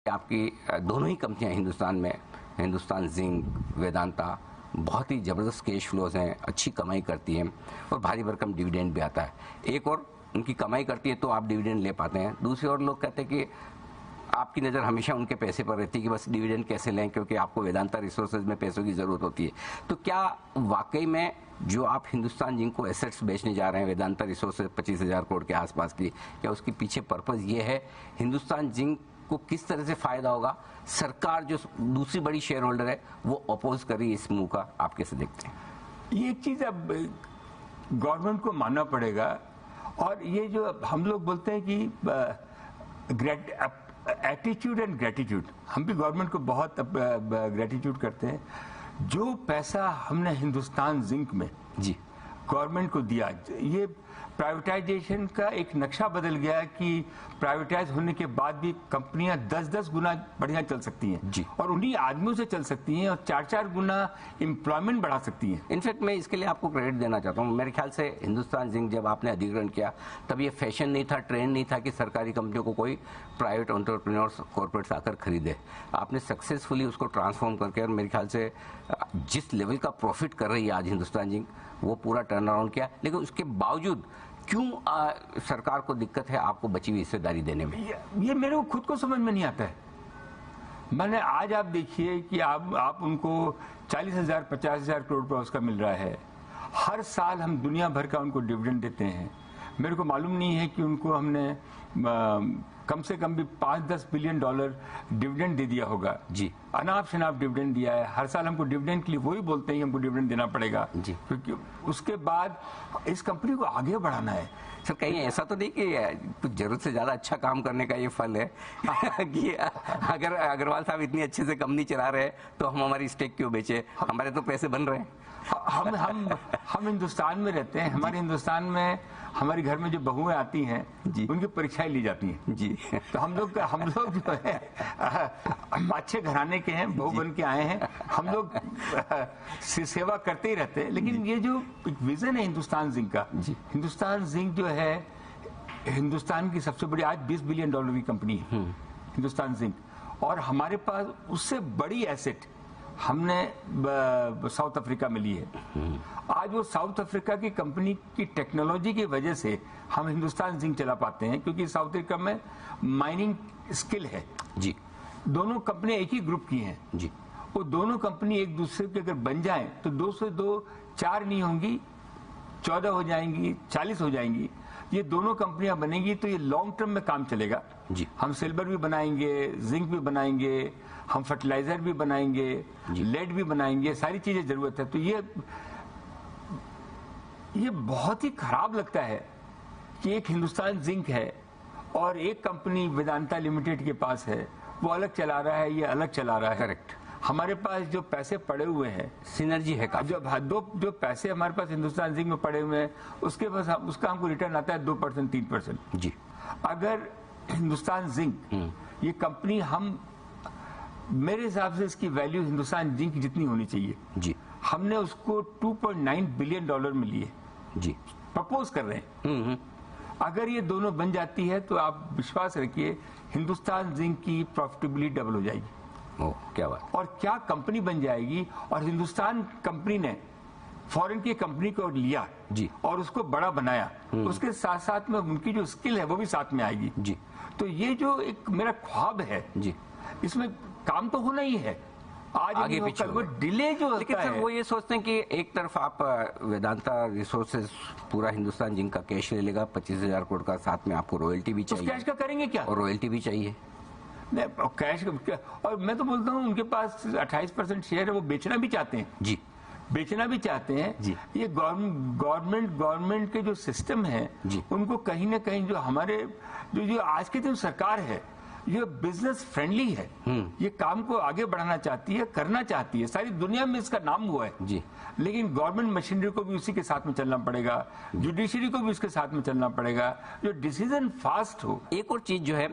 आपकी दोनों ही कंपनियां हिंदुस्तान में, हिंदुस्तान जिंक, वेदांता, बहुत ही ज़बरदस्त कैश फ्लोज हैं, अच्छी कमाई करती हैं और भारी भरकम डिविडेंड भी आता है। एक और उनकी कमाई करती है तो आप डिविडेंड ले पाते हैं, दूसरी ओर लोग कहते हैं कि आपकी नज़र हमेशा उनके पैसे पर रहती है कि बस डिविडेंड कैसे लें, क्योंकि आपको वेदांता रिसोर्सेज में पैसों की ज़रूरत होती है। तो क्या वाकई में जो आप हिंदुस्तान जिंक को एसेट्स बेचने जा रहे हैं, वेदांता रिसोर्सेज 25,000 करोड़ के आसपास की, क्या उसके पीछे पर्पज़ ये है हिंदुस्तान जिंक को किस तरह से फायदा होगा? सरकार जो दूसरी बड़ी शेयर होल्डर है वो अपोज कर रही है इस मूव का, आप कैसे देखते हैं? ये चीज अब गवर्नमेंट को मानना पड़ेगा। और ये जो हम लोग बोलते हैं कि एटीट्यूड एंड ग्रेटिट्यूड, हम भी गवर्नमेंट को बहुत ग्रेटिट्यूड करते हैं। जो पैसा हमने हिंदुस्तान जिंक में जी गवर्नमेंट को दिया, ये प्राइवेटाइजेशन का एक नक्शा बदल गया कि प्राइवेटाइज होने के बाद भी कंपनियां 10-10 गुना बढ़िया चल सकती हैं जी। और उन्हीं आदमियों से चल सकती हैं और 4-4 गुना एम्प्लॉयमेंट बढ़ा सकती हैं। इनफैक्ट मैं इसके लिए आपको क्रेडिट देना चाहता हूँ। मेरे ख्याल से हिंदुस्तान जिंक जब आपने अधिग्रहण किया तब ये फैशन नहीं था, ट्रेंड नहीं था कि सरकारी कंपनियों को कोई प्राइवेट एंटरप्रेन्योर्स, कॉर्पोरेट्स आकर खरीदे। आपने सक्सेसफुली उसको ट्रांसफॉर्म करके, और मेरे ख्याल से जिस लेवल का प्रॉफिट कर रही है आज हिंदुस्तान जिंक, वो पूरा टर्न अराउंड किया। लेकिन उसके बावजूद क्यों सरकार को दिक्कत है आपको बची हुई हिस्सेदारी देने में? ये मेरे को खुद को समझ में नहीं आता है। मैंने आज आप देखिए कि आप उनको 40,000 50,000 करोड़ रुपया उसका मिल रहा है। हर साल हम दुनिया भर का उनको डिविडेंड देते हैं। मेरे को मालूम नहीं है कि उनको हमने कम से कम भी $5-10 बिलियन डिविडेंड दे दिया होगा जी। अनाप शनाप डिविडेंड दिया है। हर साल हमको डिविडेंड के लिए वही बोलते हैं हमको डिविडेंड देना पड़ेगा जी। क्योंकि उसके बाद इस कंपनी को आगे बढ़ाना है। सर कहीं ऐसा तो नहीं कि कुछ जरूरत से ज्यादा अच्छा काम करने का ये फल है कि अगर अग्रवाल साहब इतनी अच्छे से कंपनी चला रहे हैं तो हम हमारी स्टेक क्यों बेचे, हमारे तो पैसे बन रहे हैं। हम हिंदुस्तान में रहते हैं। हमारे हिंदुस्तान में हमारे घर में जो बहुएं आती हैं उनकी परीक्षाएं ली जाती हैं जी। तो हम लोग जो है अच्छे घराने के हैं, बहू बन के आए हैं, हम लोग सेवा करते ही रहते हैं। लेकिन ये जो एक विजन है हिंदुस्तान जिंक का, हिंदुस्तान जिंक जो है हिंदुस्तान की सबसे बड़ी आज $20 बिलियन की कंपनी है हिंदुस्तान जिंक। और हमारे पास उससे बड़ी एसेट हमने साउथ अफ्रीका में ली है। आज वो साउथ अफ्रीका की कंपनी की टेक्नोलॉजी की वजह से हम हिंदुस्तान जिंक चला पाते हैं, क्योंकि साउथ अफ्रीका में माइनिंग स्किल है जी। दोनों कंपनियां एक ही ग्रुप की हैं जी। वो दोनों कंपनी एक दूसरे के अगर बन जाएं तो 2 से 2 4 नहीं होंगी, 14 हो जाएंगी, 40 हो जाएंगी। ये दोनों कंपनियां बनेंगी तो ये लॉन्ग टर्म में काम चलेगा जी। हम सिल्वर भी बनाएंगे, जिंक भी बनाएंगे, हम फर्टिलाइजर भी बनाएंगे, लेड भी बनाएंगे, सारी चीजें जरूरत है। तो ये बहुत ही खराब लगता है कि एक हिंदुस्तान जिंक है और एक कंपनी वेदांता लिमिटेड के पास है, वो अलग चला रहा है, ये अलग चला रहा है। करेक्ट। हमारे पास जो पैसे पड़े हुए हैं, सिनर्जी है का जो पैसे हमारे पास हिंदुस्तान जिंक में पड़े हुए हैं उसके पास उसका हमको रिटर्न आता है 2% 3% जी। अगर हिंदुस्तान जिंक ये कंपनी, हम मेरे हिसाब से इसकी वैल्यू हिंदुस्तान जिंक जितनी होनी चाहिए जी, हमने उसको $2.9 बिलियन में लिए जी, प्रपोज कर रहे हैं। अगर ये दोनों बन जाती है तो आप विश्वास रखिए हिंदुस्तान जिंक की प्रॉफिटेबिलिटी डबल हो जाएगी। ओह क्या बात। और क्या कंपनी बन जाएगी। और हिंदुस्तान कंपनी ने फॉरेन की कंपनी को लिया जी और उसको बड़ा बनाया, उसके साथ साथ में उनकी जो स्किल है वो भी साथ में आएगी जी। तो ये जो एक मेरा ख्वाब है जी, इसमें काम तो होना ही है, आज आगे पीछे वो डिले जो होता लेकिन है। सर वो ये सोचते हैं कि एक तरफ आप वेदांता रिसोर्सेज पूरा हिंदुस्तान जिंक का कैश ले लेगा 25,000 करोड़ का, साथ में आपको रॉयल्टी भी चाहिए। कैश का करेंगे क्या? और रॉयल्टी भी चाहिए कैश। और मैं तो बोलता हूँ उनके पास 28% शेयर है, वो बेचना भी चाहते हैं जी, बेचना भी चाहते हैं जी। ये गवर्नमेंट के जो सिस्टम है उनको कहीं ना कहीं जो हमारे जो आज के दिन सरकार है ये बिजनेस फ्रेंडली है, ये काम को आगे बढ़ाना चाहती है, करना चाहती है, सारी दुनिया में इसका नाम हुआ है जी। लेकिन गवर्नमेंट मशीनरी को भी उसी के साथ में चलना पड़ेगा, जुडिशरी को भी उसके साथ में चलना पड़ेगा, जो डिसीजन फास्ट हो। एक और चीज जो है